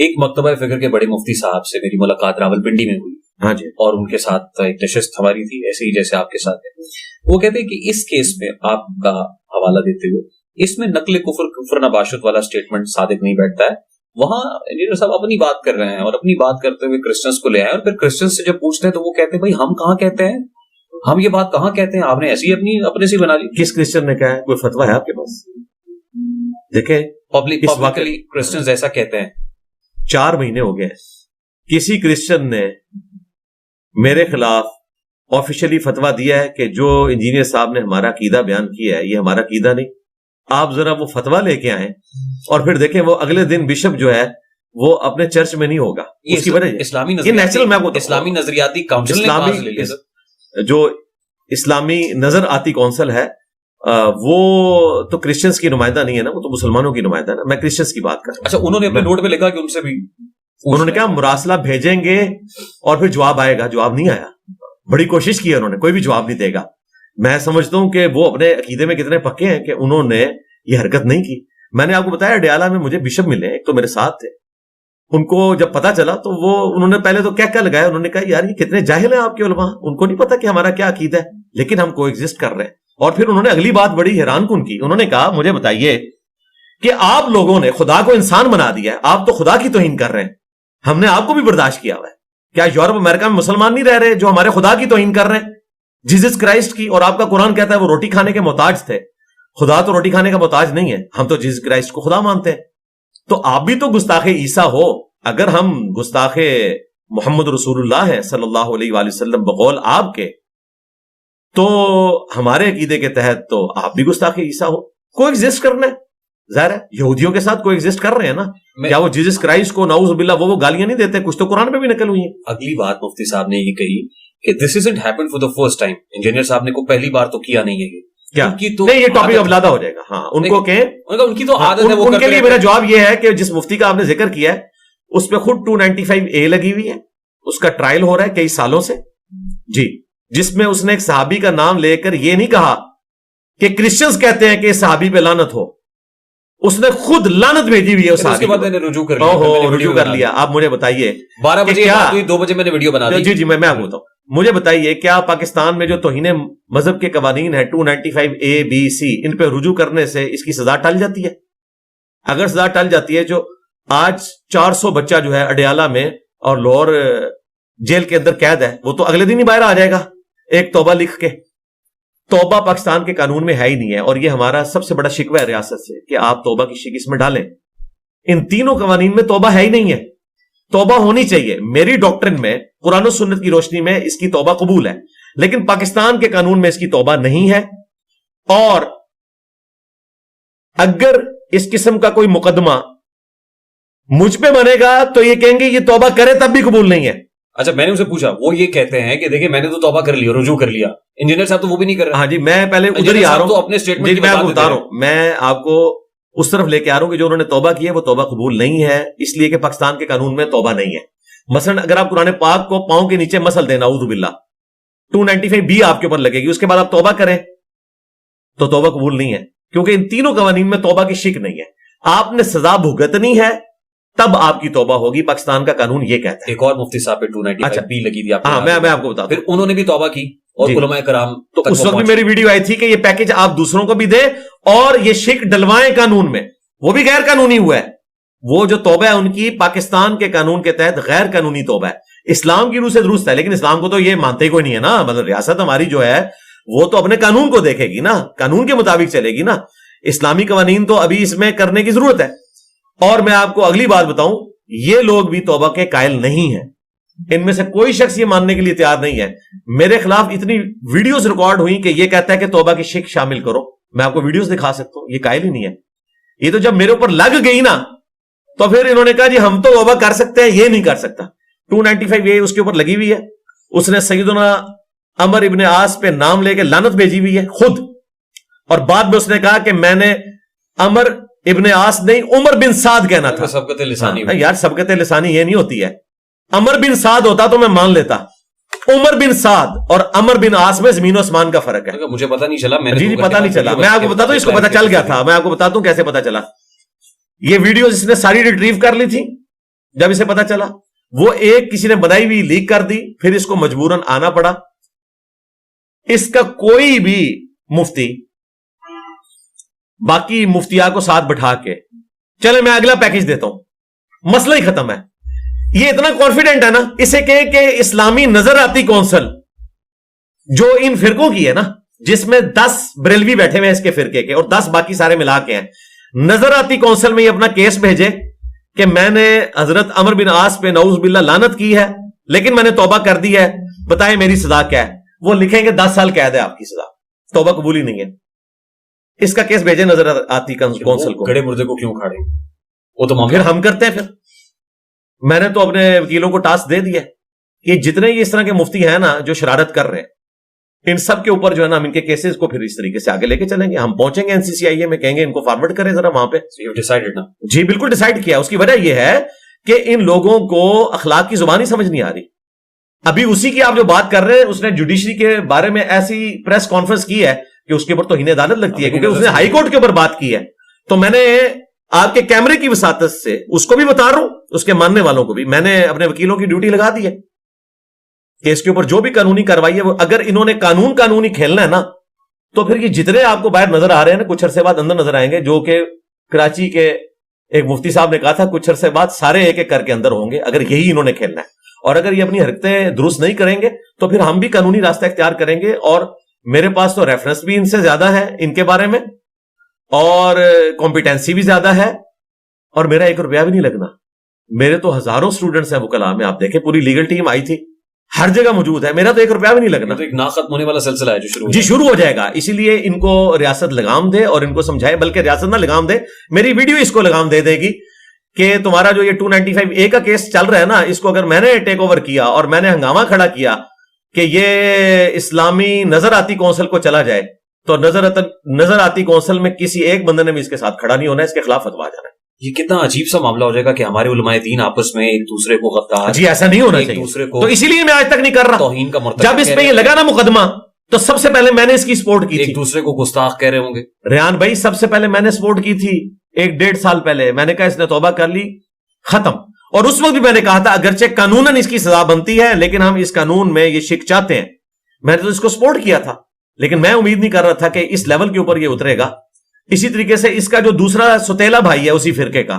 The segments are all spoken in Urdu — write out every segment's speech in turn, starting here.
ایک مکتبہ فکر کے بڑے مفتی صاحب سے میری ملاقات راولپنڈی میں ہوئی. ہاں جی. اور ان کے ساتھ ایک نشست ہماری تھی ایسے ہی جیسے آپ کے ساتھ ہے. وہ کہتے ہیں کہ اس کیس میں آپ کا حوالہ دیتے ہوئے اس میں نقل کفر نباشت والا سٹیٹمنٹ صادق نہیں بیٹھتا ہے. وہاں انجینئر صاحب اپنی بات کر رہے ہیں اور اپنی بات کرتے ہوئے کرسچنس کو لے آئے, اور پھر کرسچنس سے جب پوچھتے ہیں تو وہ کہتے ہیں بھائی ہم کہاں کہتے ہیں, ہم یہ بات کہاں کہتے ہیں, آپ نے ایسی اپنے سے بنا لی. کس کرسچن نے کہا ہے؟ کوئی فتویٰ ہے آپ کے پاس؟ دیکھیں پبلکلی کرسچنز ایسا کہتے ہیں. 4 مہینے ہو گئے کسی کرسچن نے میرے خلاف آفیشلی فتویٰ دیا ہے کہ جو انجینئر صاحب نے ہمارا عقیدہ بیان کیا ہے یہ ہمارا عقیدہ نہیں. آپ ذرا وہ فتویٰ لے کے آئیں اور پھر دیکھیں وہ اگلے دن بشپ جو ہے وہ اپنے چرچ میں نہیں ہوگا. اس کی وجہ اسلامی نظریاتی کونسل, جو اسلامی نظر آتی کونسل ہے وہ تو کرسچنس کی نمائندہ نہیں ہے نا, وہ تو مسلمانوں کی نمائندہ ہے نا. میں کرسچنس کی بات کر رہا ہوں. اچھا, انہوں نے اپنے نوٹ پہ لکھا کہ ان سے بھی انہوں نے کہا مراسلہ بھیجیں گے اور پھر جواب آئے گا. جواب نہیں آیا. بڑی کوشش کی ہے انہوں نے, کوئی بھی جواب نہیں دے گا. میں سمجھتا ہوں کہ وہ اپنے عقیدے میں کتنے پکے ہیں کہ انہوں نے یہ حرکت نہیں کی. میں نے آپ کو بتایا ڈیالہ میں مجھے بشپ ملے, ایک تو میرے ساتھ تھے. ان کو جب پتا چلا تو وہ انہوں نے پہلے تو کیا لگایا, انہوں نے کہا یار یہ کتنے جاہل ہیں آپ کے علماء, ان کو نہیں پتا کہ ہمارا کیا عقیدہ ہے, لیکن ہم کو ایگزسٹ کر رہے ہیں. اور پھر انہوں نے اگلی بات بڑی حیران کن کی. انہوں نے کہا مجھے بتائیے کہ آپ لوگوں نے خدا کو انسان بنا دیا ہے, آپ تو خدا کی توہین کر رہے ہیں, ہم نے آپ کو بھی برداشت کیا ہوا ہے. کیا یورپ امریکہ میں مسلمان نہیں رہ رہے جو ہمارے خدا کی توہین کر رہے ہیں, جیزس کرائسٹ کی؟ اور آپ کا قرآن کہتا ہے وہ روٹی کھانے کے محتاج تھے. خدا تو روٹی کھانے کا محتاج نہیں ہے, ہم تو جیزس کرائسٹ کو خدا مانتے ہیں. تو آپ بھی تو گستاخ عیسیٰ ہو. اگر ہم گستاخ محمد رسول اللہ ہیں صلی اللہ علیہ وآلہ وسلم بقول آپ کے, تو ہمارے عقیدے کے تحت تو آپ بھی گستاخ عیسیٰ ہو. کو ایگزسٹ کرنا ہے, ظاہر ہے یہودیوں کے ساتھ کو ایگزسٹ کر رہے ہیں نا. کیا وہ جیزس کرائسٹ کو نعوذ باللہ وہ گالیاں نہیں دیتے؟ کچھ تو قرآن پہ بھی نقل ہوئی ہیں. اگلی بات مفتی صاحب نے یہ کہی کہ this isn't happen for the first time. Engineer صاحب نے کو پہلی بار تو کیا نہیں ہے کیا نہیں, یہ ٹاپک اب زیادہ ہو جائے گا. ہاں ان کو کہیں ان کی تو عادت ہے. ان کے لیے میرا جواب یہ ہے کہ جس مفتی کا آپ نے ذکر کیا ہے اس پہ خود 295A لگی ہوئی ہے, اس کا ٹرائل ہو رہا ہے کئی سالوں سے جی, جس میں اس نے ایک صحابی کا نام لے کر یہ نہیں کہا کہ کرسچنز کہتے ہیں کہ اس صحابی پہ لعنت ہو, اس نے خود لعنت بھیجی ہوئی ہے. اس کے بعد رجوع کر لیا. آپ مجھے بتائیے 12 بجے 2 بجے میں نے ویڈیو بنا دی. جی میں آپ کو بتاؤں, مجھے بتائیے کیا پاکستان میں جو توہین مذہب کے قوانین ہیں 295A B C ان پہ رجوع کرنے سے اس کی سزا ٹل جاتی ہے؟ اگر سزا ٹل جاتی ہے, جو آج 400 بچہ جو ہے اڈیالہ میں اور لاہور جیل کے اندر قید ہے, وہ تو اگلے دن ہی باہر آ جائے گا ایک توبہ لکھ کے. توبہ پاکستان کے قانون میں ہے ہی نہیں ہے, اور یہ ہمارا سب سے بڑا شکوہ ہے ریاست سے کہ آپ توبہ کی شک اس میں ڈالیں. ان تینوں قوانین میں توبہ ہے ہی نہیں ہے. توبہ ہونی چاہیے. میری ڈاکٹرن میں قرآن و سنت کی روشنی میں اس کی توبہ قبول ہے, لیکن پاکستان کے قانون میں اس کی توبہ نہیں ہے. اور اگر اس قسم کا کوئی مقدمہ مجھ پہ بنے گا تو یہ کہیں گے یہ توبہ کرے تب بھی قبول نہیں ہے. اچھا, میں نے اسے پوچھا, وہ یہ کہتے ہیں کہ دیکھیں میں نے تو توبہ کر لیا, رجوع کر لیا. انجینئر صاحب تو وہ بھی نہیں کر رہے. ہاں جی, میں پہلے ادھر ہی آ رہا ہوں, اپنے اسٹیٹمنٹ میں آپ کو بتا رہا ہوں, میں آپ کو اس طرف لے کے آ رہا ہوں کہ جو انہوں نے توبہ کی ہے وہ توبہ قبول نہیں ہے, اس لیے کہ پاکستان کے قانون میں توبہ نہیں ہے. مثلا اگر آپ قرآن پاک کو پاؤں کے نیچے مسل دینا اعوذ باللہ 295B آپ کے اوپر لگے گی, اس کے بعد آپ توبہ کریں تو توبہ قبول نہیں ہے, کیونکہ ان تینوں قوانین میں توبہ کی شک نہیں ہے. آپ نے سزا بھگتنی ہے تب آپ کی توبہ ہوگی, پاکستان کا قانون یہ کہتا ہے. ایک اور مفتی صاحب پہ 295B لگی تھی. ہاں میں آپ کو بتا پھر انہوں نے بھی توبہ کی اور علماء کرام, تو اس وقت بھی میری ویڈیو آئی تھی کہ یہ پیکج آپ دوسروں کو بھی دیں اور یہ شک ڈلوائیں قانون میں, وہ بھی غیر قانونی ہوا ہے. وہ جو توبہ ہے ان کی پاکستان کے قانون کے تحت غیر قانونی توبہ ہے. اسلام کی روح سے درست ہے, لیکن اسلام کو تو یہ مانتے ہی کوئی نہیں ہے نا. مطلب ریاست ہماری جو ہے وہ تو اپنے قانون کو دیکھے گی نا, قانون کے مطابق چلے گی نا. اسلامی قوانین تو ابھی اس میں کرنے کی ضرورت ہے. اور میں آپ کو اگلی بات بتاؤں, یہ لوگ بھی توبہ کے قائل نہیں ہیں. ان میں سے کوئی شخص یہ ماننے کے لیے تیار نہیں ہے. میرے خلاف اتنی ویڈیوز ریکارڈ ہوئی کہ یہ کہتا ہے کہ توبہ کی شک شامل کرو. میں آپ کو ویڈیوز دکھا سکتا ہوں, یہ قائل ہی نہیں ہے. یہ تو جب میرے اوپر لگ گئی نا تو پھر انہوں نے کہا جی ہم تو توبہ کر سکتے ہیں, یہ نہیں کر سکتا. 295A اس کے اوپر لگی ہوئی ہے. اس نے سیدنا عمر ابن عاص پہ نام لے کے لعنت بھیجی ہوئی ہے خود, اور بعد میں اس نے کہا کہ میں نے عمر ابن عاص نہیں عمر بن سعد کہنا تھا. سبقت لسانی یار, سبقت لسانی یہ نہیں ہوتی ہے. عمر بن سعد ہوتا تو میں مان لیتا, عمر بن سعد اور عمر بن عاص میں زمین و آسمان کا فرق ہے. مجھے پتا نہیں چلا. جی پتا نہیں چلا. میں آپ کو بتاتا ہوں, اس کو پتا چل گیا تھا. میں آپ کو بتاتا ہوں کیسے پتا چلا. یہ ویڈیو اس نے ساری ریٹریو کر لی تھی, جب اسے پتا چلا وہ ایک کسی نے بنائی ہوئی لیک کر دی, پھر اس کو مجبوراً آنا پڑا. اس کا کوئی بھی مفتی باقی مفتیاء کو ساتھ بٹھا کے چلے میں اگلا پیکج دیتا ہوں, مسئلہ ہی ختم ہے. یہ اتنا کانفیڈنٹ ہے نا, اسے کہیں کہ اسلامی نظراتی کونسل جو ان فرقوں کی ہے نا, جس میں 10 بریلوی بیٹھے ہوئے ہیں اس کے فرقے کے اور 10 باقی سارے ملا کے ہیں, نظراتی کونسل میں یہ اپنا کیس بھیجے کہ میں نے حضرت عمر بن عاص پہ نعوذ باللہ لعنت کی ہے لیکن میں نے توبہ کر دی ہے, بتائیں میری سزا کیا ہے. وہ لکھیں گے 10 سال قید ہے آپ کی سزا, توبہ قبول ہی نہیں ہے. اس کا کیس بھیجے نظراتی کونسل کو. گڑے مردے کو کیوں کھاڑے, وہ تو پھر ہم کرتے ہیں. پھر میں نے تو اپنے وکیلوں کو ٹاسک دے دیا کہ جتنے یہ اس طرح کے مفتی ہیں نا جو شرارت کر رہے ہیں, ان سب کے اوپر جو ہے نا ہم ان کے کیسز کو پھر اس طریقے سے آگے لے کے چلیں گے. ہم پہنچیں گے NCCIA میں, کہیں گے ان کو فارورڈ کریں ذرا وہاں پہ. جی بالکل ڈیسائیڈ کیا. اس کی وجہ یہ ہے کہ ان لوگوں کو اخلاق کی زبان ہی سمجھ نہیں آ رہی. ابھی اسی کی آپ جو بات کر رہے ہیں, اس نے جوڈیشری کے بارے میں ایسی پریس کانفرنس کی ہے کہ اس کے اوپر توہین عدالت لگتی ہے, کیونکہ اس نے ہائی کورٹ کے اوپر بات کی ہے. تو میں نے آپ کے کیمرے کی وساطت سے اس کو بھی بتا رہا ہوں, اس کے ماننے والوں کو بھی, میں نے اپنے وکیلوں کی ڈیوٹی لگا دی ہے کہ اس کے اوپر جو بھی قانونی کارروائی ہے, وہ اگر انہوں نے قانونی کھیلنا ہے نا, تو پھر یہ جتنے آپ کو باہر نظر آ رہے ہیں نا, کچھ عرصے بعد اندر نظر آئیں گے, جو کہ کراچی کے ایک مفتی صاحب نے کہا تھا کچھ عرصے بعد سارے ایک ایک کر کے اندر ہوں گے, اگر یہی انہوں نے کھیلنا ہے. اور اگر یہ اپنی حرکتیں درست نہیں کریں گے تو پھر ہم بھی قانونی راستہ اختیار کریں گے. اور میرے پاس تو ریفرنس بھی ان سے زیادہ ہے ان کے بارے میں, اور کمپیٹنسی بھی زیادہ ہے, اور میرا 1 روپیہ بھی نہیں لگنا. میرے تو ہزاروں سٹوڈنٹس ہیں وکلاء میں, آپ دیکھیں پوری لیگل ٹیم آئی تھی, ہر جگہ موجود ہے, میرا تو 1 روپیہ بھی نہیں لگنا. تو ایک نا ختم ہونے والا سلسلہ ہے جو شروع ہو جائے گا. اسی لیے ان کو ریاست لگام دے اور ان کو سمجھائے, بلکہ ریاست نہ لگام دے, میری ویڈیو اس کو لگام دے دے گی کہ تمہارا جو یہ 295A کا کیس چل رہا ہے نا, اس کو اگر میں نے ٹیک اوور کیا اور میں نے ہنگامہ کھڑا کیا کہ یہ اسلامی نظراتی کونسل کو چلا جائے, تو نظراتی کونسل میں کسی ایک بندے نے بھی اس کے ساتھ کھڑا نہیں ہونا, اس کے خلاف فتویٰ جانا ہے. یہ کتنا عجیب سا معاملہ ہو جائے گا کہ ہمارے علماء دین آپس میں ایک دوسرے کو غدار, جی ایسا نہیں ہونا چاہیے. دوسرے کو تو اسی لیے میں آج تک نہیں کر رہا. توہین کا مرتکب جب اس پہ یہ لگا نا مقدمہ, تو سب سے پہلے میں نے اس کی سپورٹ کی تھی. ایک دوسرے کو گستاخ کہہ رہے ہوں گے. ریان بھائی سب سے پہلے میں نے سپورٹ کی تھی 1-1.5 سال پہلے. میں نے کہا اس نے توبہ کر لی, ختم. اور اس وقت بھی میں نے کہا تھا اگرچہ قانوناً اس کی سزا بنتی ہے, لیکن ہم اس قانون میں یہ شک چاہتے ہیں. میں نے تو اس کو سپورٹ کیا تھا, لیکن میں امید نہیں کر رہا تھا کہ اس لیول کے اوپر یہ اترے گا. اسی طریقے سے اس کا جو دوسرا ستیلا بھائی ہے اسی فرقے کا,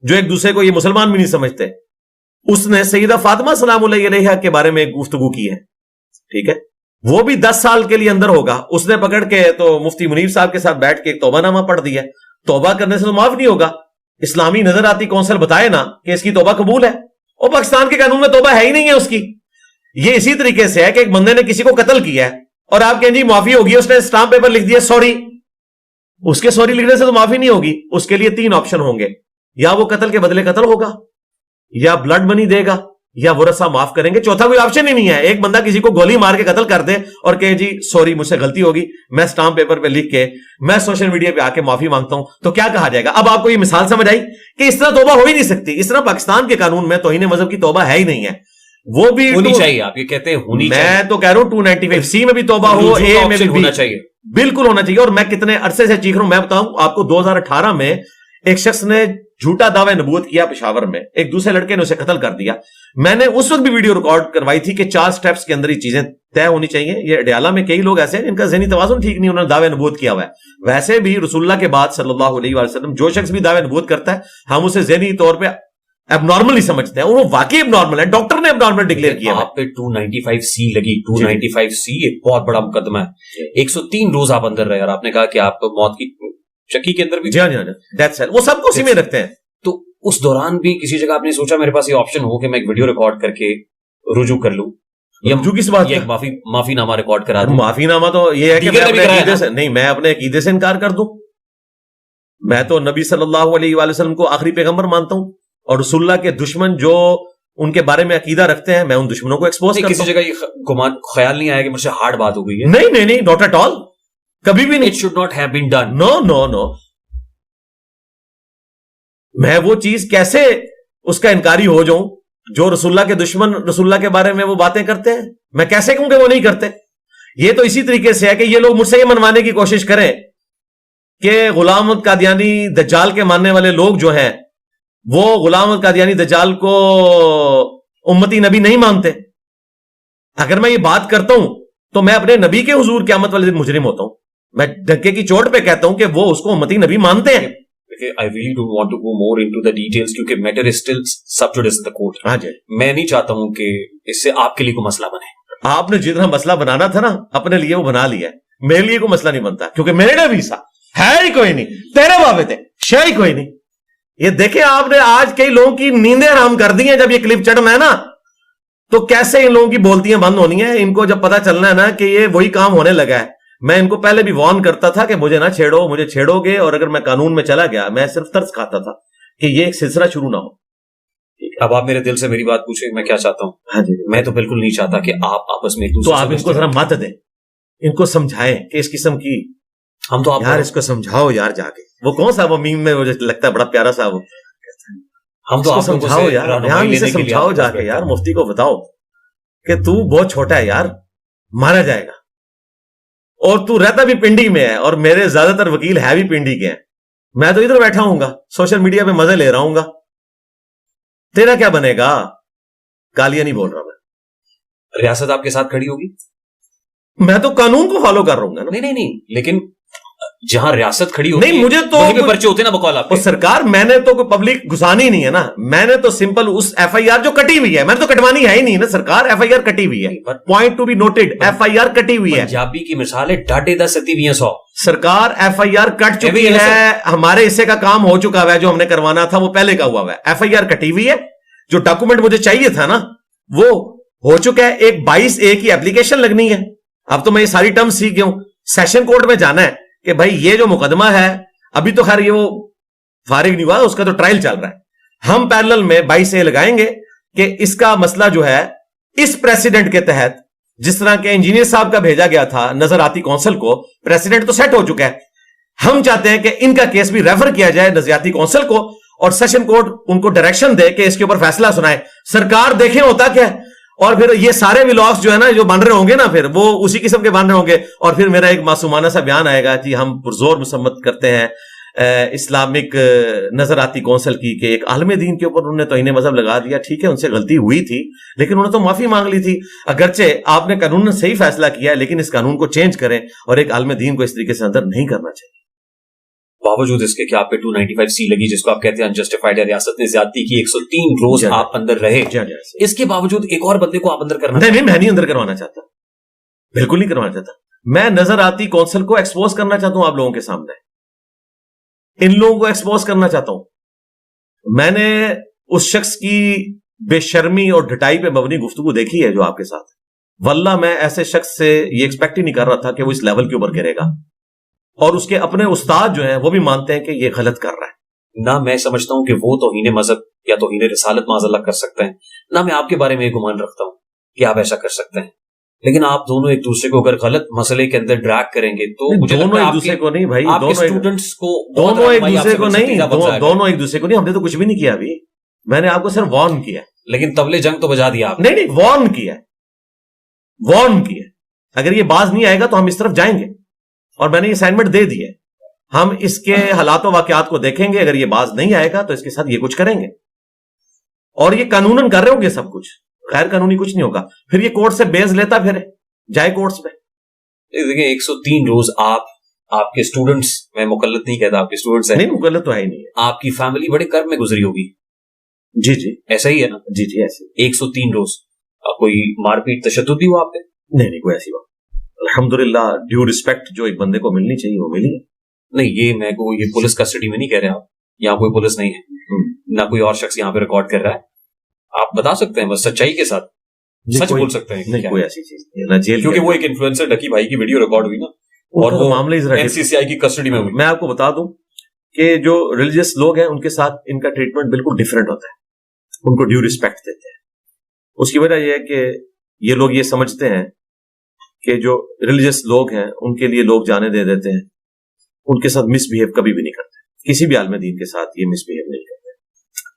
جو ایک دوسرے کو یہ مسلمان بھی نہیں سمجھتے, اس نے سیدہ فاطمہ سلام اللہ علیہا کے بارے میں ایک گفتگو کی ہے. ٹھیک ہے, وہ بھی 10 سال کے لیے اندر ہوگا. اس نے پکڑ کے تو مفتی منیر صاحب کے ساتھ بیٹھ کے ایک توبہ نامہ پڑھ دیا. توبہ کرنے سے تو معاف نہیں ہوگا. اسلامی نظراتی کونسل بتائے نا کہ اس کی توبہ قبول ہے, اور پاکستان کے قانون میں توبہ ہے ہی نہیں ہے اس کی. یہ اسی طریقے سے ہے کہ ایک بندے نے کسی کو قتل کیا ہے اور آپ کہیں جی معافی ہوگی, اس نے اسٹامپ پیپر لکھ دیا سوری. اس کے سوری لکھنے سے تو معافی نہیں ہوگی. اس کے لیے 3 آپشن ہوں گے, یا وہ قتل کے بدلے قتل ہوگا, یا بلڈ منی دے گا, یا ورثہ معاف کریں گے. چوتھا کوئی آپشن ہی نہیں ہے. ایک بندہ کسی کو گولی مار کے قتل کر دے اور کہے جی سوری مجھ سے غلطی ہوگی, میں اسٹامپ پیپر پہ لکھ کے میں سوشل میڈیا پہ آ کے معافی مانگتا ہوں, تو کیا کہا جائے گا؟ اب آپ کو یہ مثال سمجھ آئی کہ اس طرح توبہ ہو ہی نہیں سکتی. اس طرح پاکستان کے قانون میں توہین مذہب کی توبہ ہے ہی نہیں ہے. وہ بھی ہونی چاہیے. آپ یہ کہتے ہیں ہونی چاہیے. میں تو کہہ رہا ہوں 295C میں بھی توبہ ہو, اے میں بھی ہونا چاہیے, بالکل ہونا چاہیے. اور میں کتنے عرصے سے چیخ رہا ہوں. میں بتاؤں آپ کو, 2018 میں ایک شخص نے جھوٹا دعوی نبوت کیا پشاور میں, ایک دوسرے لڑکے نے اسے قتل کر دیا. میں نے اس وقت بھی ویڈیو ریکارڈ کروائی تھی کہ 4 سٹیپس کے اندر یہ چیزیں طے ہونی چاہیے. یہ اڈیالہ میں کئی لوگ ایسے ہیں جن کا ذہنی توازن ٹھیک نہیں, انہوں نے دعوی نبوت کیا ہوا ہے. ویسے بھی رسول اللہ کے بعد صلی اللہ علیہ وسلم جو شخص بھی دعوی نبوت کرتا ہے ہم اسے ذہنی طور پہ اب نارمل ہی سمجھتے ہیں, اور وہ واقعی اب نارمل ہے. ڈاکٹر نے اب نارمل ڈکلیئر کیا. آپ پہ 295C لگی. 295C ایک بہت بڑا مقدمہ ہے. 103 روز آپ اندر رہے, اور آپ نے کہا کہ آپ موت کی چکی کے اندر بھی, جی ہاں ڈیتھ سیل, وہ سب کو اسی میں رکھتے ہیں. تو اس دوران بھی کسی جگہ آپ نے سوچا میرے پاس یہ آپشن ہو کہ میں ایک ویڈیو ریکارڈ کر کے رجوع کر لوں, یا رجوع کس بات کا معافی نامہ ریکارڈ کرا دوں؟ معافی نامہ تو یہ ہے کہ میں اپنے عقیدے سے انکار کر دوں. میں تو نبی صلی اللہ علیہ وآلہ وسلم کو آخری پیغمبر مانتا ہوں, اور رسول اللہ کے دشمن جو ان کے بارے میں عقیدہ رکھتے ہیں میں ان دشمنوں کو ایکسپوز کرتا ہوں. کسی جگہ یہ خیال نہیں آیا کہ مجھ سے ہارڈ بات ہو گئی ہے؟ نہیں, ناٹ ایٹ آل, کبھی بھی نہیں. It should not have been done. No. میں وہ چیز کیسے اس کا انکاری ہو جاؤں جو رسول اللہ کے دشمن رسول اللہ کے بارے میں وہ باتیں کرتے ہیں؟ میں کیسے کہوں کہ وہ نہیں کرتے؟ یہ تو اسی طریقے سے ہے کہ یہ لوگ مجھ سے یہ منوانے کی کوشش کریں کہ غلام احمد قادیانی دجال کے ماننے والے لوگ جو ہیں وہ غلام القادیانی دجال کو امتی نبی نہیں مانتے. اگر میں یہ بات کرتا ہوں تو میں اپنے نبی کے حضور قیامت والے دن مجرم ہوتا ہوں. میں ڈھکے کی چوٹ پہ کہتا ہوں کہ وہ اس کو امتی نبی مانتے ہیں. I really don't want to go more into the details کیونکہ matter is still sub judice in the court. ہاں جی, میں نہیں چاہتا ہوں کہ اس سے آپ کے لیے کوئی مسئلہ بنے. آپ نے جتنا مسئلہ بنانا تھا نا اپنے لیے وہ بنا لیا ہے, میرے لیے کوئی مسئلہ نہیں بنتا کیونکہ میرے نبی سا ہے ہی کوئی نہیں, تیرے بابے تھے شے ہی کوئی نہیں. یہ دیکھیں آپ نے آج کئی لوگوں کی نیندیں حرام کر دی ہیں. جب یہ کلپ چڑھنا ہے نا تو کیسے ان لوگوں کی بولتیاں بند ہونی ہیں. ان کو جب پتا چلنا ہے نا کہ یہ وہی کام ہونے لگا ہے. میں ان کو پہلے بھی وارن کرتا تھا کہ مجھے نہ چھیڑو, مجھے چھیڑو گے اور اگر میں قانون میں چلا گیا میں صرف ترس کھاتا تھا کہ یہ ایک سلسلہ شروع نہ ہو. اب آپ میرے دل سے میری بات پوچھیں میں کیا چاہتا ہوں. ہاں جی, میں تو بالکل نہیں چاہتا کہ آپ آپس میں ایک تو دوسرے آپ ان کو ذرا مت دیں, ان کو سمجھائیں کہ اس قسم کی ہم تو یار اس کو سمجھاؤ یار جا کے. وہ کون سا وہ میم میں مجھے لگتا ہے بڑا پیارا سا, وہ ہم تو سمجھاؤ یار, یہاں اسے سمجھاؤ جا کے یار, مفتی کو بتاؤ کہ تو بہت چھوٹا ہے یار, مارا جائے گا. اور تو رہتا بھی پنڈی میں ہے اور میرے زیادہ تر وکیل ہے بھی پنڈی کے ہیں. میں تو ادھر بیٹھا ہوں گا سوشل میڈیا پہ مزے لے رہا ہوں گا. تیرا کیا بنے گا؟ گالیاں نہیں بول رہا میں. ریاست آپ کے ساتھ کھڑی ہوگی. میں تو قانون کو فالو کر رہا ہوں گا نا. نہیں لیکن جہاں ریاست کھڑی ہوتی نہیں, مجھے تو پرچے ہوتے نا بقول آپ. سرکار میں نے تو کوئی پبلک گھسانی نہیں ہے نا, میں نے تو سمپل اس ایف آئی آر جو کٹی ہوئی ہے, میں نے تو کٹوانی ہے ہی نہیں نا سرکار. ایف آئی آر کٹی ہوئی ہے, point to be noted, F I R کٹی ہوئی ہے. پنجابی کی مثال ہے ڈاٹے 10 ستی 100. سرکار ایف آئی آر کٹ چکی ہے, ہمارے حصے کا کام ہو چکا ہے, جو ہم نے کروانا تھا وہ پہلے کا ہوا ہے. ایف آئی آر کٹی ہوئی ہے, جو ڈاکومنٹ مجھے چاہیے تھا نا وہ ہو چکا ہے. ایک 22A کی اپلیکیشن لگنی ہے. اب تو میں یہ ساری ٹرم سیکھ گیا ہوں. سیشن کورٹ میں جانا ہے کہ بھائی یہ جو مقدمہ ہے, ابھی تو خیر یہ وہ فارغ نہیں ہوا, اس کا تو ٹرائل چل رہا ہے. ہم پیرلل میں 22A لگائیں گے کہ اس کا مسئلہ جو ہے اس پریسیڈنٹ کے تحت, جس طرح کے انجینئر صاحب کا بھیجا گیا تھا نظراتی کونسل کو, پریسیڈنٹ تو سیٹ ہو چکا ہے. ہم چاہتے ہیں کہ ان کا کیس بھی ریفر کیا جائے نظریاتی کونسل کو اور سیشن کورٹ ان کو ڈائریکشن دے کہ اس کے اوپر فیصلہ سنائے. سرکار دیکھیں ہوتا کیا ہے. اور پھر یہ سارے ولاگس جو ہے نا جو بن رہے ہوں گے نا, پھر وہ اسی قسم کے بن رہے ہوں گے. اور پھر میرا ایک معصومانہ سا بیان آئے گا کہ ہم پرزور مسمت کرتے ہیں اسلامک نظراتی کونسل کی کہ ایک عالم دین کے اوپر انہوں نے توہین مذہب لگا دیا. ٹھیک ہے, ان سے غلطی ہوئی تھی لیکن انہوں نے تو معافی مانگ لی تھی. اگرچہ آپ نے قانون نے صحیح فیصلہ کیا ہے لیکن اس قانون کو چینج کریں اور ایک عالم دین کو اس طریقے سے اندر نہیں کرنا چاہیے. باوجود اس کے کہ آپ پہ 295C لگی جس کو آپ کہتے ہیں انجسٹیفائڈ ہے, ریاست نے زیادتی کی, 103 روز آپ اندر رہے, اس کے باوجود ایک اور بندے کو آپ اندر کرنا نہیں, میں نہیں اندر کروانا چاہتا, بالکل نہیں کروانا چاہتا. میں نظر آتی کونسل کو ایکسپوز کرنا چاہتا ہوں آپ لوگوں کے سامنے, ان لوگوں کو ایکسپوز کرنا چاہتا ہوں. میں نے اس شخص کی بے شرمی اور ڈھٹائی پہ مبنی گفتگو دیکھی ہے جو آپ کے ساتھ. واللہ میں ایسے شخص سے یہ ایکسپیکٹ ہی نہیں کر رہا تھا کہ وہ اس لیول کے اوپر گرے گا, اور اس کے اپنے استاد جو ہیں وہ بھی مانتے ہیں کہ یہ غلط کر رہا ہے. نہ میں سمجھتا ہوں کہ وہ توہین مذہب یا توہین رسالت معاذ اللہ کر سکتے ہیں, نہ میں آپ کے بارے میں یہ گمان رکھتا ہوں کہ آپ ایسا کر سکتے ہیں. لیکن آپ دونوں ایک دوسرے کو اگر غلط مسئلے کے اندر ڈریگ کریں گے تو دونوں ایک دوسرے کو نہیں بھائی, اسٹوڈنٹس کو دونوں ایک دوسرے کو نہیں, دونوں ایک دوسرے کو نہیں. ہم نے تو کچھ بھی نہیں کیا ابھی, میں نے آپ کو صرف وارن کیا. لیکن طبلِ جنگ تو بجا دیا آپ. نہیں وارن کیا, وارن کیا. اگر یہ باز نہیں آئے گا تو ہم اس طرف جائیں گے, اور میں نے یہ اسائنمنٹ دے دی ہے. ہم اس کے حالات و واقعات کو دیکھیں گے, اگر یہ باز نہیں آئے گا تو اس کے ساتھ یہ کچھ کریں گے, اور یہ قانوناً کر رہے ہوں گے سب کچھ, غیر قانونی کچھ نہیں ہوگا. پھر یہ کورٹ سے بیز لیتا پھر جائے کورٹس پہ. دیکھیں 103 روز آپ کے اسٹوڈنٹس, میں مقلد نہیں کہتا, آپ کے اسٹوڈنٹس ہیں. نہیں مقلد تو ہے ہی نہیں. آپ کی فیملی بڑے کرب میں گزری ہوگی. جی ایسا ہی ہے نا. جی ایسے 103 روز کوئی مار پیٹ تشدد بھی ہوا آپ پہ؟ نہیں کوئی ایسی بات. الحمدللہ ڈیو ریسپیکٹ جو ایک بندے کو ملنی چاہیے وہ ملی ہے. نہیں یہ میں کو یہ پولیس کسٹڈی میں نہیں کہہ رہے آپ, یہاں کوئی پولیس نہیں ہے, نہ کوئی اور شخص یہاں پہ ریکارڈ کر رہا ہے. آپ بتا سکتے ہیں بس سچائی کے ساتھ, سچ بول سکتے ہیں. نہیں کوئی ایسی چیز نہیں, جیل, کیونکہ وہ ایک انفلوئنسر ڈکی بھائی کی ویڈیو ریکارڈ ہوئی نا, اور وہ معاملہ NCCI کی کسٹڈی میں ہوئی. میں آپ کو بتا دوں کہ جو ریلیجیس لوگ ہیں ان کے ساتھ ان کا ٹریٹمنٹ بالکل ڈفرینٹ ہوتا ہے, ان کو ڈیو ریسپیکٹ دیتے ہیں. اس کی وجہ یہ ہے کہ یہ لوگ یہ سمجھتے ہیں کہ جو ریلیجیس لوگ ہیں ان کے لیے لوگ جانے دے دیتے ہیں, ان کے ساتھ مس بہیو کبھی بھی نہیں کرتے. کسی بھی عالم دین کے ساتھ یہ مس بہیو نہیں کرتے.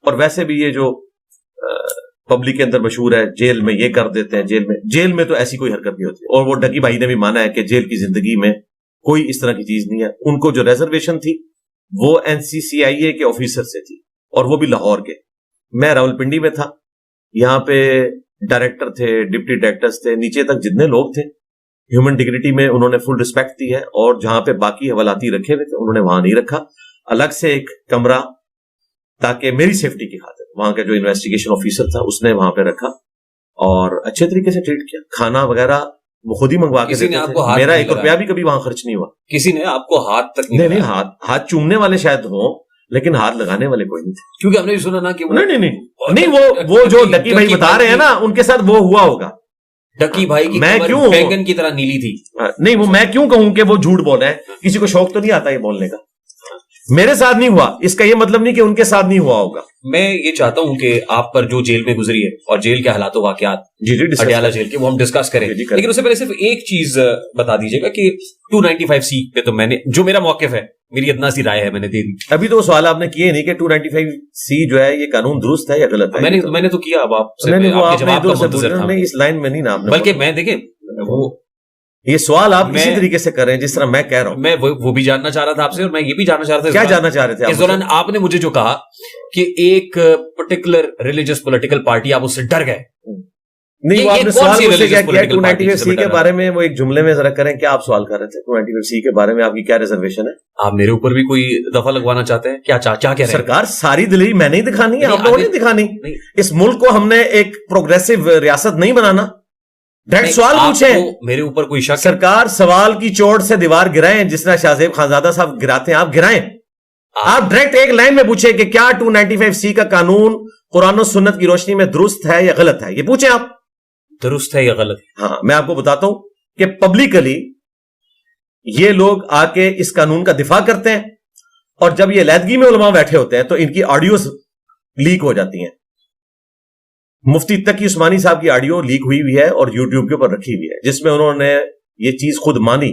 اور ویسے بھی یہ جو پبلک کے اندر مشہور ہے جیل میں یہ کر دیتے ہیں, جیل میں تو ایسی کوئی حرکت نہیں ہوتی. اور وہ ڈکی بھائی نے بھی مانا ہے کہ جیل کی زندگی میں کوئی اس طرح کی چیز نہیں ہے. ان کو جو ریزرویشن تھی وہ NCCIA کے آفیسر سے تھی, اور وہ بھی لاہور کے. میں راولپنڈی میں تھا, یہاں پہ ڈائریکٹر تھے, ڈپٹی ڈائریکٹرز تھے, نیچے تک جتنے لوگ تھے ہیومن ڈگنیٹی میں انہوں نے فل رسپیکٹ دی ہے, اور جہاں پہ باقی حوالاتی رکھے ہوئے تھے انہوں نے وہاں نہیں رکھا, الگ سے ایک کمرہ تاکہ میری سیفٹی کی خاطر وہاں کا جو انویسٹیگیشن آفیسر تھا اس نے وہاں پہ رکھا, اور اچھے طریقے سے ٹریٹ کیا. کھانا وغیرہ وہ خود ہی منگوا کے دیتے تھے, میرا 1 روپیہ بھی کبھی وہاں خرچ نہیں ہوا. کسی نے آپ کو ہاتھ تک نہیں, ہاتھ چومنے والے شاید ہوں لیکن ہاتھ لگانے والے کوئی نہیں تھے, کیونکہ ہم نے بھی سنا نا کہ نہیں وہ جو ڈکی بھائی بتا رہے ہیں نا ان کے ساتھ وہ ہوا ہوگا. ڈکی بھائی کی میں کیوں بینگن کی طرح نیلی تھی. نہیں, وہ میں کیوں کہوں کہ وہ جھوٹ بول رہے ہیں, کسی کو شوق تو نہیں آتا یہ بولنے کا. میرے ساتھ نہیں ہوا, اس کا یہ مطلب نہیں کہ ان کے ساتھ نہیں ہوا ہوگا. میں یہ چاہتا ہوں کہ آپ پر جو جیل میں گزری ہے اور جیل کے حالات و واقعات اڈیالہ جیل کے وہ ہم ڈسکس کریں, لیکن اس سے پہلے صرف ایک چیز بتا دیجیے گا کہ 295C پہ تو میں نے جو میرا موقف ہے, میری اتنا سی رائے ہے میں نے دے دی. ابھی تو سوال آپ نے کیے نہیں کہ 295C جو ہے یہ قانون درست ہے یا غلط ہے. میں نے تو کیا, اب آپ سے جواب کا منتظر تھا. اس لائن میں نہیں نام, بلکہ میں دیکھیں وہ یہ سوال آپ کسی طریقے سے کر رہے ہیں جس طرح میں کہہ رہا ہوں. میں وہ بھی جاننا چاہ رہا تھا آپ سے, اور میں یہ بھی جاننا چاہ رہا تھا. کیا جاننا چاہ رہے تھے اس دوران آپ نے مجھے جو کہا کہ ایک پرٹیکولر ریلیجس پولیٹیکل پارٹی, آپ اس سے ڈر گئے. نہیں, وہ آپ نے سوال مجھ سے کیا کیا 295C کے بارے میں, وہ ایک جملے میں ذرا کریں, کیا آپ سوال کر رہے تھے 295C کے بارے میں, آپ کی کیا ریزرویشن ہے؟ آپ میرے اوپر بھی کوئی دفعہ لگوانا چاہتے ہیں کیا کہہ رہے ہیں؟ سرکار ساری دلیل میں نہیں دکھانی ہے, آپ لوگوں نے دکھانی. اس ملک کو ہم نے ایک پروگریسو ریاست نہیں بنانا. ڈائریکٹ سوال پوچھیں, میرے اوپر کوئی شک؟ سرکار سوال کی چوٹ سے دیوار گرائیں, جس طرح شاہزیب خانزادہ صاحب گراتے ہیں, آپ گرائیں. آپ ڈائریکٹ ایک لائن میں پوچھیں کہ کیا 295C کا قانون قرآن و سنت کی روشنی میں درست ہے یا غلط ہے, یہ پوچھیں آپ. درست ہے یا غلط؟ ہاں, میں آپ کو بتاتا ہوں کہ پبلکلی یہ لوگ آ کے اس قانون کا دفاع کرتے ہیں, اور جب یہ علیحدگی میں علماء بیٹھے ہوتے ہیں تو ان کی آڈیوز لیک ہو جاتی ہیں. مفتی تقی عثمانی صاحب کی آڈیو لیک ہوئی ہے اور یوٹیوب کے اوپر رکھی ہوئی ہے, جس میں انہوں نے یہ چیز خود مانی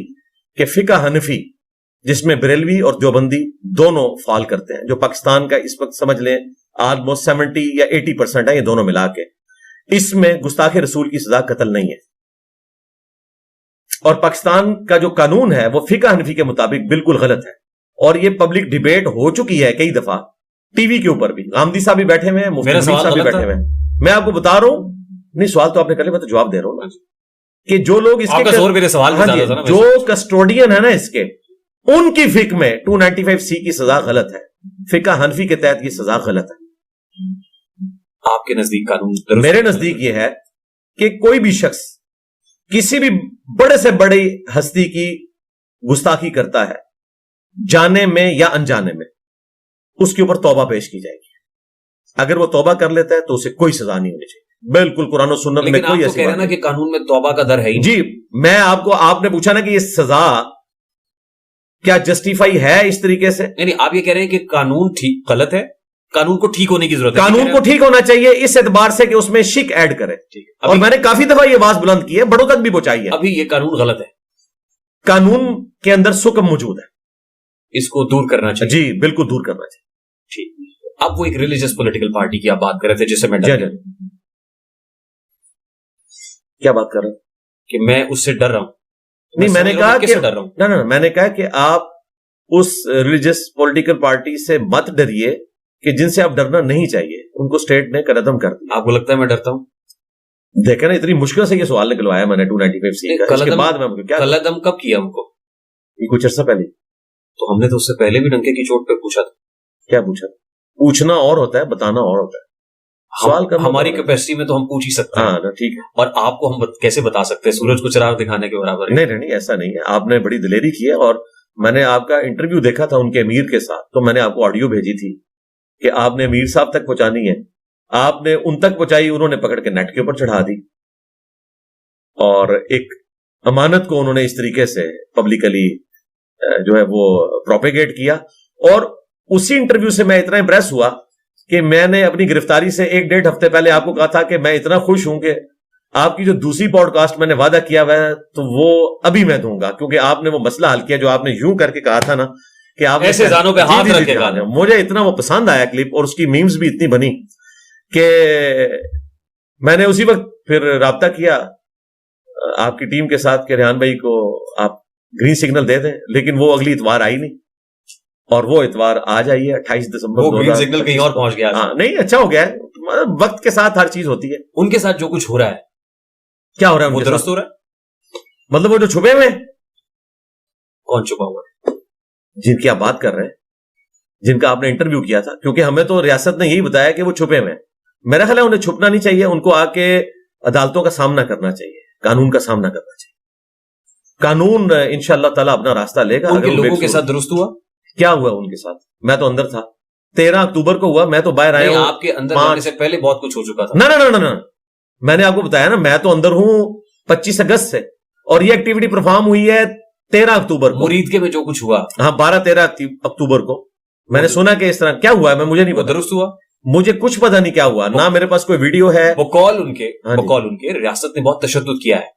کہ فقہ حنفی, جس میں بریلوی اور دیوبندی دونوں فال کرتے ہیں, جو پاکستان کا اس وقت سمجھ لیں آلموسٹ 70 یا 80% ہے, یہ دونوں ملا کے, اس میں گستاخ رسول کی سزا قتل نہیں ہے. اور پاکستان کا جو قانون ہے وہ فقہ حنفی کے مطابق بالکل غلط ہے, اور یہ پبلک ڈیبیٹ ہو چکی ہے کئی دفعہ ٹی وی کے اوپر بھی. غامدی صاحب بھی بیٹھے ہوئے ہیں, مفتی صاحب بھی بیٹھے ہوئے ہیں. میں آپ کو بتا رہا ہوں, نہیں سوال تو آپ نے کر لیا, میں تو جواب دے رہا ہوں نا, کہ جو لوگ اس کے جو کسٹوڈین ہے نا اس کے, ان کی فقہ میں 295C کی سزا غلط ہے, فقہ حنفی کے تحت یہ سزا غلط ہے. آپ کے نزدیک قانون؟ میرے نزدیک یہ ہے کہ کوئی بھی شخص کسی بھی بڑے سے بڑی ہستی کی گستاخی کرتا ہے, جانے میں یا انجانے میں, اس کے اوپر توبہ پیش کی جائے گی. اگر وہ توبہ کر لیتا ہے تو اسے کوئی سزا نہیں ہونی چاہیے. بالکل قرآن و سنت میں کوئی ایسی بات نہیں. کہ قانون میں توبہ کا در ہے ہی. جی, میں آپ نے پوچھا نا کہ یہ سزا کیا جسٹیفائی ہے اس طریقے سے. نہیں, آپ یہ کہہ رہے ہیں کہ قانون ٹھیک غلط ہے, قانون کو ٹھیک ہونے کی ضرورت ہے. قانون کو ٹھیک ہونا چاہیے اس اعتبار سے کہ اس میں شک ایڈ کرے, اور میں نے کافی دفعہ یہ آواز بلند کی ہے, بڑوں تک بھی پہنچائی ہے. ابھی یہ قانون غلط ہے, قانون کے اندر سکم موجود ہے, اس کو دور کرنا چاہیے. جی بالکل دور کرنا چاہیے. ٹھیک. اب وہ ایک ریلیجس پولیٹیکل پارٹی کی آپ بات کر رہے تھے, جسے میں کیا بات کر رہا ہوں کہ میں اس سے ڈر رہا ہوں. نہیں, میں نے کہا کہ ڈر رہا ہوں, نہ میں نے کہا کہ آپ اس ریلیجس پولیٹیکل پارٹی سے مت ڈریے کہ جن سے آپ ڈرنا نہیں چاہیے, ان کو اسٹیٹ نے قدم کر دیا. آپ کو لگتا ہے میں ڈرتا ہوں؟ دیکھیں نا, اتنی مشکل سے یہ سوال نکلوایا میں نے 295C کا, اس کے بعد میں کیا قدم کب کیا ہم کو؟ یہ کچھ عرصہ پہلے. تو ہم نے تو اس سے پہلے بھی ڈنکے کی چوٹ پہ پوچھا تھا. کیا پوچھا؟ پوچھنا اور ہوتا ہے, بتانا اور ہوتا ہے. سوال کرنا ہماری کیپیسٹی میں تو ہم پوچھ ہی سکتے ہیں. ہاں ٹھیک ہے. اور آپ کو ہم کیسے بتا سکتے ہیں سورج کو چراغ دکھانے کے برابر؟ نہیں, ایسا نہیں ہے. آپ نے بڑی دلیری کی ہے, اور میں نے آپ کا انٹرویو دیکھا تھا ان کے امیر کے ساتھ, تو میں نے آپ کو آڈیو بھیجی تھی کہ آپ نے امیر صاحب تک پہنچانی ہے. آپ نے ان تک پہنچائی, انہوں نے پکڑ کے نیٹ کے اوپر چڑھا دی, اور ایک امانت کو انہوں نے اس طریقے سے پبلکلی جو ہے وہ پروپیگیٹ کیا. اور اسی انٹرویو سے میں اتنا امپریس ہوا کہ میں نے اپنی گرفتاری سے 1-1.5 ہفتے پہلے آپ کو کہا تھا کہ میں اتنا خوش ہوں کہ آپ کی جو دوسری پوڈ کاسٹ میں نے وعدہ کیا ہوا ہے تو وہ ابھی میں دوں گا, کیونکہ آپ نے وہ مسئلہ حل کیا جو آپ نے یوں کر کے کہا تھا نا کہ آپ ایسے زانوں پہ ہاتھ رکھ کے. مجھے اتنا وہ پسند آیا کلپ, اور اس کی میمز بھی اتنی بنی کہ میں نے اسی وقت پھر رابطہ کیا آپ کی ٹیم کے ساتھ کہ ریحان بھائی کو آپ گرین سگنل دے دیں, لیکن وہ اگلی اتوار آئی نہیں. اور وہ اتوار آ جائیے 28 دسمبر. وہ گرین سگنل کہیں اور پہنچ گیا. ہاں نہیں اچھا ہو گیا ہے, وقت کے ساتھ ہر چیز ہوتی ہے. ان کے ساتھ جو کچھ ہو رہا ہے کیا ہو رہا ہے وہ درست ہو رہا ہے؟ مطلب وہ جو چھپے ہوئے ہیں, کون چھپا ہوا ہے؟ جن کی آپ بات کر رہے ہیں, جن کا آپ نے انٹرویو کیا تھا, کیونکہ ہمیں تو ریاست نے یہی بتایا کہ وہ چھپے ہوئے ہیں. میرا خیال ہے انہیں چھپنا نہیں چاہیے, ان کو آ کے عدالتوں کا سامنا کرنا چاہیے, قانون کا سامنا کرنا چاہیے. قانون انشاءاللہ تعالیٰ اپنا راستہ لے گا. ان کے لوگوں کے ساتھ درست ہوا؟ کیا ہوا ان کے ساتھ؟ میں تو اندر تھا, 13 اکتوبر کو ہوا, میں تو باہر آیا ہوں. آپ کے اندر جانے سے پہلے بہت کچھ ہو چکا تھا. نہ میں نے آپ کو بتایا نا, میں تو اندر ہوں 25 اگست سے, اور یہ ایکٹیویٹی پرفارم ہوئی ہے 13 اکتوبر کو. مرید کے میں جو کچھ ہوا, ہاں 12-13 اکتوبر کو میں نے سنا کہ اس طرح کیا ہوا ہے, مجھے نہیں پتا. درست ہوا؟ مجھے کچھ پتا نہیں کیا ہوا, نہ میرے پاس کوئی ویڈیو ہے. بقول ان کے ریاست نے بہت تشدد کیا ہے,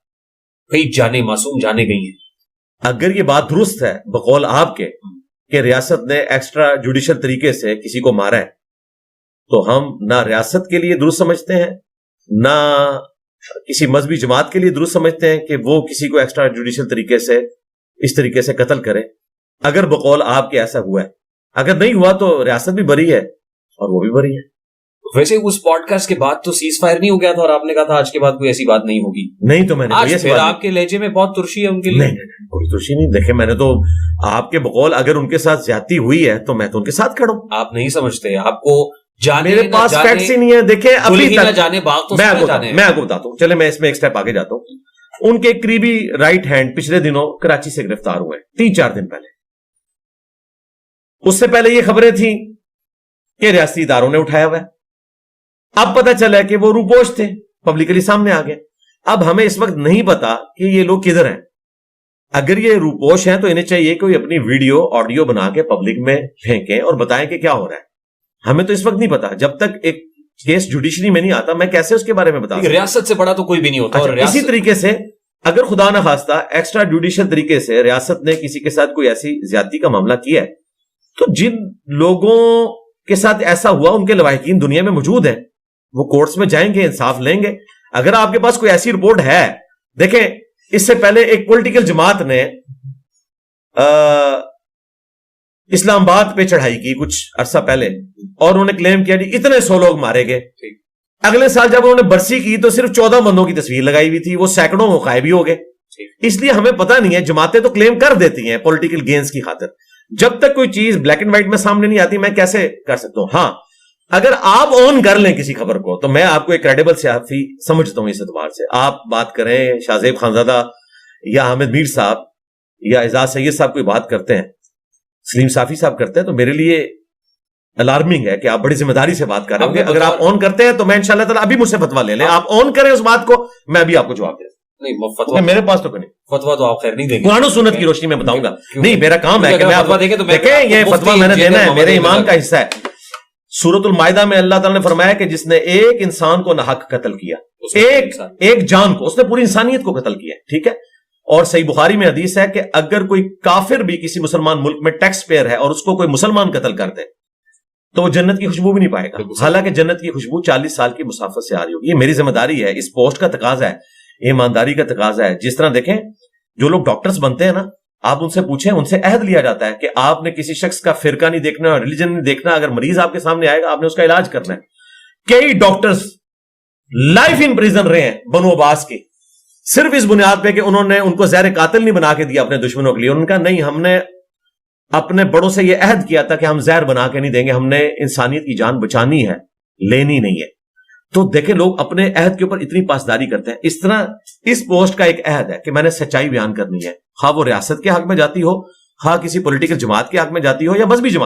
کئی جانیں معصوم جانے گئی ہیں. اگر یہ بات درست ہے بقول آپ کے کہ ریاست نے ایکسٹرا جوڈیشل طریقے سے کسی کو مارا ہے, تو ہم نہ ریاست کے لیے درست سمجھتے ہیں, نہ کسی مذہبی جماعت کے لیے درست سمجھتے ہیں کہ وہ کسی کو ایکسٹرا جوڈیشل طریقے سے اس طریقے سے قتل کرے. اگر بقول آپ کے ایسا ہوا ہے, اگر نہیں ہوا تو ریاست بھی بری ہے اور وہ بھی بری ہے. ویسے اس پوڈ کاسٹ کے بعد تو سیز فائر نہیں ہو گیا تھا, اور آپ نے کہا تھا آج کے بعد کوئی ایسی بات نہیں ہوگی. نہیں تو میں نے آپ کے لہجے میں بہت ترشی ہے ان کے لیے. نہیں کوئی ترشی نہیں. دیکھیں میں نے تو آپ کے بقول اگر ان کے ساتھ زیادتی ہوئی ہے تو میں تو ان کے ساتھ کھڑا ہوں. آپ نہیں سمجھتے, آپ کو میرے پاس فیکٹس ہی نہیں ہے. دیکھیں ابھی تک میں آپ کو بتاتا ہوں, چلے میں اس میں ایک سٹیپ آگے جاتا ہوں. ان کے قریبی رائٹ ہینڈ پچھلے دنوں کراچی سے گرفتار ہوئے, 3-4 دن پہلے. اس سے پہلے یہ خبریں تھیں کہ ریاستی اداروں نے اٹھایا ہوا ہے. اب پتہ چلا کہ وہ روپوش تھے, پبلکلی سامنے آ گئے. اب ہمیں اس وقت نہیں پتا کہ یہ لوگ کدھر ہیں. اگر یہ روپوش ہیں تو انہیں چاہیے کہ اپنی ویڈیو آڈیو بنا کے پبلک میں پھینکیں اور بتائیں کہ کیا ہو رہا ہے. ہمیں تو اس وقت نہیں پتا, جب تک ایک کیس جوڈیشری میں نہیں آتا میں کیسے اس کے بارے میں بتا. ریاست سے بڑا تو کوئی بھی نہیں ہوتا. اور اسی طریقے سے اگر خدا نہ خواستہ ایکسٹرا جوڈیشل طریقے سے ریاست نے کسی کے ساتھ کوئی ایسی زیادتی کا معاملہ کیا ہے, تو جن لوگوں کے ساتھ ایسا ہوا ان کے لواحقین دنیا میں موجود ہیں, وہ کورٹس میں جائیں گے, انصاف لیں گے. اگر آپ کے پاس کوئی ایسی رپورٹ ہے, دیکھیں اس سے پہلے ایک پولیٹیکل جماعت نے اسلام آباد پہ چڑھائی کی کچھ عرصہ پہلے, اور انہوں نے کلیم کیا جی اتنے 100 لوگ مارے گئے. اگلے سال جب انہوں نے برسی کی تو صرف 14 بندوں کی تصویر لگائی ہوئی تھی, وہ سینکڑوں غائب بھی ہو گئے. اس لیے ہمیں پتہ نہیں ہے, جماعتیں تو کلیم کر دیتی ہیں پولیٹیکل گینز کی خاطر. جب تک کوئی چیز بلیک اینڈ وائٹ میں سامنے نہیں آتی میں کیسے کر سکتا ہوں. ہاں اگر آپ آن کر لیں کسی خبر کو تو میں آپ کو ایک کریڈیبل صحافی سمجھتا ہوں. اس اعتبار سے آپ بات کریں, شاہ زیب خانزادہ یا حامد میر صاحب یا اعزاز سید صاحب کوئی بات کرتے ہیں, سلیم صافی صاحب کرتے ہیں, تو میرے لیے الارمنگ ہے کہ آپ بڑی ذمہ داری سے بات کر رہے ہیں. اگر آپ آن کرتے ہیں تو میں انشاءاللہ تعالیٰ ابھی مجھ سے فتویٰ لے لیں, آپ آن کریں اس بات کو, میں ابھی آپ کو جواب دے. نہیں میرے پاس تو نہیں فتویٰ, تو آپ خیر نہیں دیں گے. قرآن و سنت کی روشنی میں بتاؤں گا. نہیں میرا کام ہے کہ میں آپ کو دیکھیں, یہ فتویٰ میں نے دینا ہے, میرے ایمان کا حصہ ہے. سورۃ المائدہ میں اللہ تعالیٰ نے فرمایا کہ جس نے ایک انسان کو ناحق قتل کیا, ایک جان کو, اس نے پوری انسانیت کو قتل کیا, ٹھیک ہے. اور صحیح بخاری میں حدیث ہے کہ اگر کوئی کافر بھی کسی مسلمان ملک میں ٹیکس پیئر ہے اور اس کو کوئی مسلمان قتل کر دے تو وہ جنت کی خوشبو بھی نہیں پائے گا, حالانکہ جنت کی خوشبو 40 سال کی مسافت سے آ رہی ہوگی. یہ میری ذمہ داری ہے, اس پوسٹ کا تقاضا ہے, ایمانداری کا تقاضا ہے. جس طرح دیکھیں جو لوگ ڈاکٹرز بنتے ہیں نا, آپ ان سے پوچھیں, ان سے عہد لیا جاتا ہے کہ آپ نے کسی شخص کا فرقہ نہیں دیکھنا, ریلیجن نہیں دیکھنا. اگر مریض آپ کے سامنے آئے گا آپ نے اس کا علاج کرنا ہے. کئی ڈاکٹرز لائف ان پریزن رہے ہیں بنو عباس کی, صرف اس بنیاد پہ کہ انہوں نے ان کو زہر قاتل نہیں بنا کے دیا اپنے دشمنوں کے لیے. ان کا نہیں, ہم نے اپنے بڑوں سے یہ عہد کیا تھا کہ ہم زہر بنا کے نہیں دیں گے, ہم نے انسانیت کی جان بچانی ہے, لینی نہیں ہے. تو دیکھیں لوگ اپنے عہد کے اوپر اتنی پاسداری کرتے ہیں. اس طرح اس پوسٹ کا ایک عہد ہے کہ میں نے سچائی بیان کرنی ہے, خواہ وہ ریاست کے حق میں جاتی ہو, خواہ کسی پولیٹیکل جماعت کے حق میں جاتی ہو یا مذہبی جماعت.